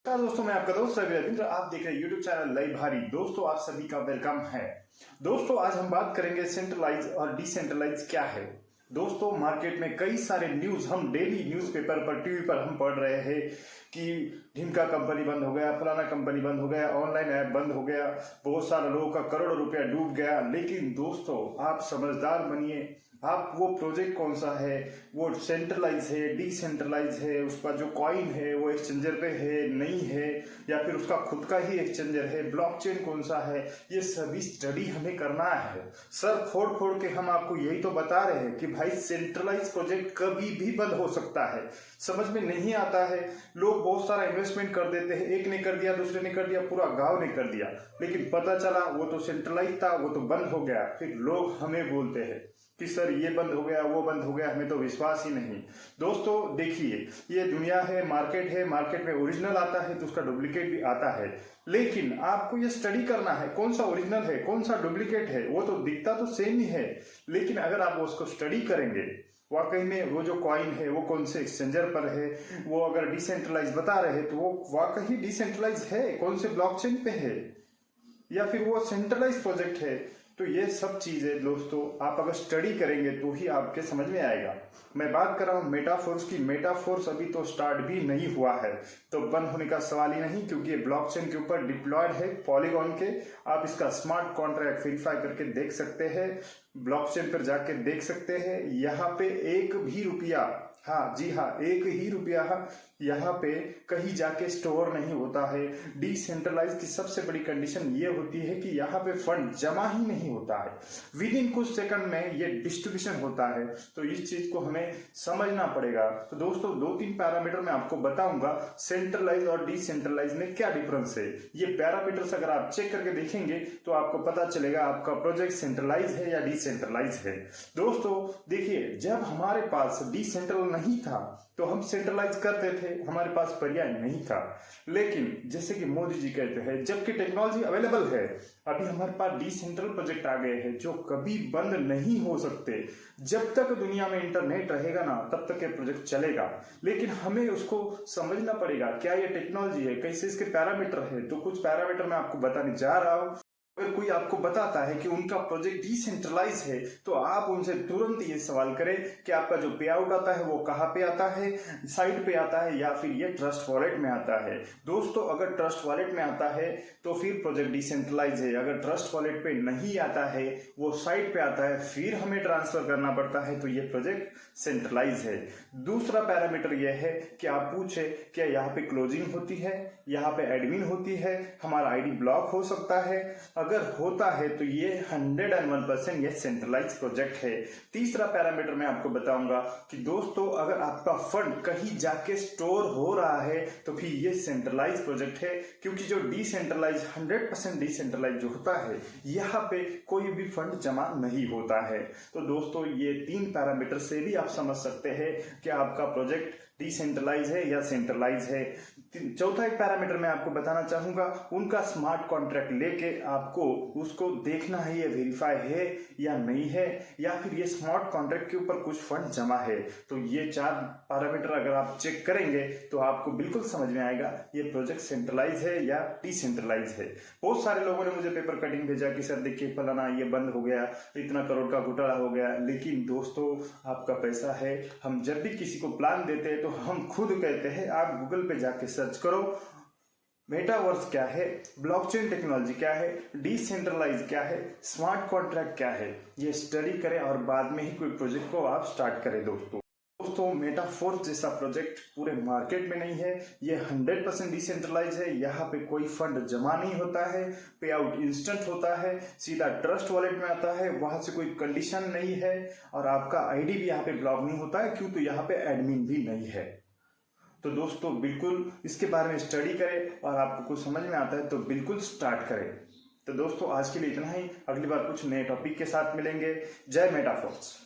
दोस्तों, मैं आपका दोस्त रवि रविंद्र। आप देख रहे हैं यूट्यूब चैनल लई भारी। दोस्तों, आप सभी का वेलकम है। दोस्तों, आज हम बात करेंगे सेंट्रलाइज और डिसेंट्रलाइज क्या है। दोस्तों, मार्केट में कई सारे न्यूज हम डेली न्यूज़पेपर पर, टीवी पर हम पढ़ रहे हैं कि ढिमका कंपनी बंद हो गया, फलाना कंपनी बंद हो गया, ऑनलाइन ऐप बंद हो गया, बहुत सारे लोगों का करोड़ों रुपया डूब गया। लेकिन दोस्तों, आप समझदार बनिए। आप वो प्रोजेक्ट कौन सा है, वो सेंट्रलाइज है, डिसेंट्रलाइज है, उसका जो कॉइन है वो एक्सचेंजर पे है, नहीं है, या फिर उसका खुद का ही एक्सचेंजर है, ब्लॉकचेन कौन सा है, ये सभी स्टडी हमें करना है। सर फोड़ फोड़ के हम आपको यही तो बता रहे हैं कि भाई सेंट्रलाइज प्रोजेक्ट कभी भी बंद हो सकता है। समझ में नहीं आता है, लोग बहुत सारा इन्वेस्टमेंट कर देते हैं, एक ने कर दिया, दूसरे ने कर दिया, पूरा गांव ने कर दिया, लेकिन पता चला वो तो सेंट्रलाइज था, वो तो बंद हो गया। फिर लोग हमें बोलते हैं कि सर ये बंद हो गया, वो बंद हो गया, हमें तो विश्वास ही नहीं। दोस्तों देखिए, ये दुनिया है, मार्केट में ओरिजिनल आता है तो उसका डुप्लीकेट भी आता है। लेकिन आपको ये स्टडी करना है कौन सा ओरिजिनल है, कौन सा डुप्लीकेट है। वो तो दिखता तो सेम ही है, लेकिन अगर आप उसको स्टडी करेंगे वाकई में वो जो कॉइन है वो कौन से एक्सचेंजर पर है, वो अगर डिसेंट्रलाइज बता रहे हैं तो वो वाकई डिसेंट्रलाइज है, कौन से ब्लॉकचेन पे है, या फिर वो सेंट्रलाइज प्रोजेक्ट है। तो ये सब चीजें दोस्तों आप अगर स्टडी करेंगे तो ही आपके समझ में आएगा। मैं बात कर रहा हूँ मेटाफोर्स की। मेटाफोर्स अभी तो स्टार्ट भी नहीं हुआ है, तो बंद होने का सवाल ही नहीं, क्योंकि ये ब्लॉकचेन के ऊपर डिप्लॉयड है, पॉलीगॉन के। आप इसका स्मार्ट कॉन्ट्रैक्ट वेरीफाई करके देख सकते हैं, ब्लॉकचेन पर जाके देख सकते हैं। यहाँ पे एक भी रुपया, हाँ जी हाँ, एक ही रुपया यहाँ पे कहीं जाके स्टोर नहीं होता है। डिसेंट्रलाइज की सबसे बड़ी कंडीशन ये होती है कि यहाँ पे फंड जमा ही नहीं होता है, विद इन कुछ सेकंड में ये डिस्ट्रीब्यूशन होता है। तो इस चीज को हमें समझना पड़ेगा। तो दोस्तों, 2-3 पैरामीटर मैं आपको बताऊंगा सेंट्रलाइज और डिसेंट्रलाइज में क्या डिफरेंस है। ये पैरामीटर्स अगर आप चेक करके देखेंगे तो आपको पता चलेगा आपका प्रोजेक्ट सेंट्रलाइज है या डिसेंट्रलाइज है। दोस्तों देखिए, जब हमारे पास डिसेंट्रल नहीं था तो हम सेंट्रलाइज करते थे, हमारे पास पर्याय नहीं था। लेकिन जैसे कि मोदी जी कहते हैं, जबकि टेक्नोलॉजी अवेलेबल है, अभी हमारे पास डिसेंट्रल प्रोजेक्ट आ गए हैं जो कभी बंद नहीं हो सकते। जब तक दुनिया में इंटरनेट रहेगा ना, तब तक ये प्रोजेक्ट चलेगा। लेकिन हमें उसको समझना पड़ेगा, क्या ये टेक्नोलॉजी है, कैसे इसके पैरामीटर है। तो कुछ पैरामीटर मैं आपको बताने जा रहा हूँ। अगर कोई आपको बताता है कि उनका प्रोजेक्ट डिसेंट्रलाइज है तो आप उनसे तुरंत ये सवाल करें कि आपका जो पे आउट आता है वो कहाँ पे आता है, साइट पे आता है या फिर ये ट्रस्ट वॉलेट में आता है। दोस्तों, अगर ट्रस्ट वॉलेट में आता है तो फिर प्रोजेक्ट डिसेंट्रलाइज है। अगर ट्रस्ट वॉलेट पे नहीं आता है, वो साइट पे आता है, फिर हमें ट्रांसफर करना पड़ता है, तो ये प्रोजेक्ट सेंट्रलाइज है। दूसरा पैरामीटर यह है कि आप पूछे क्या यहाँ पे क्लोजिंग होती है, यहाँ पे एडमिन होती है, हमारा आईडी ब्लॉक हो सकता है। अगर होता है तो ये 101% ये सेंट्रलाइज प्रोजेक्ट है। तीसरा पैरामीटर मैं आपको बताऊंगा कि दोस्तों, अगर आपका फंड कहीं जाके स्टोर हो रहा है तो फिर ये सेंट्रलाइज प्रोजेक्ट है, क्योंकि जो डिसेंट्रलाइज 100% डिसेंट्रलाइज जो होता है, यहाँ पे कोई भी फंड जमा नहीं होता है। तो दोस्तों, ये 3 पैरामीटर से भी आप समझ सकते हैं कि आपका प्रोजेक्ट डिसेंट्रलाइज है या सेंट्रलाइज है। चौथा एक पैरामीटर मैं आपको बताना चाहूंगा, उनका स्मार्ट कॉन्ट्रैक्ट लेके आपको उसको देखना है ये वेरीफाई है या नहीं है, या फिर ये स्मार्ट कॉन्ट्रैक्ट के ऊपर कुछ फंड जमा है। तो ये 4 पैरामीटर अगर आप चेक करेंगे तो आपको बिल्कुल समझ में आएगा ये प्रोजेक्ट सेंट्रलाइज है या डिसेंट्रलाइज है। बहुत सारे लोगों ने मुझे पेपर कटिंग भेजा कि सर देखिए फलाना ये बंद हो गया, इतना करोड़ का घोटाला हो गया। लेकिन दोस्तों, आपका पैसा है, हम जब भी किसी को प्लान देते हैं तो हम खुद कहते हैं आप गूगल पे जाके सर्च करो मेटावर्स क्या है, ब्लॉकचेन टेक्नोलॉजी क्या है, डिसेंट्रलाइज क्या है, स्मार्ट कॉन्ट्रैक्ट क्या है, ये स्टडी करें और बाद में ही कोई प्रोजेक्ट को आप स्टार्ट करें। दोस्तों मेटाफोर्स जैसा प्रोजेक्ट पूरे मार्केट में नहीं है। ये 100% डिसेंट्रलाइज है, यहाँ पे कोई फंड जमा नहीं होता है, पे आउट इंस्टेंट होता है, सीधा ट्रस्ट वॉलेट में आता है, वहां से कोई कंडीशन नहीं है, और आपका आईडी भी यहाँ पे ब्लॉक नहीं होता है, क्यों, तो यहाँ पे एडमिन भी नहीं है। तो दोस्तों बिल्कुल इसके बारे में स्टडी करें, और आपको कुछ समझ में आता है तो बिल्कुल स्टार्ट करें। तो दोस्तों, आज के लिए इतना ही। अगली बार कुछ नए टॉपिक के साथ मिलेंगे। जय मेटाफोर्स।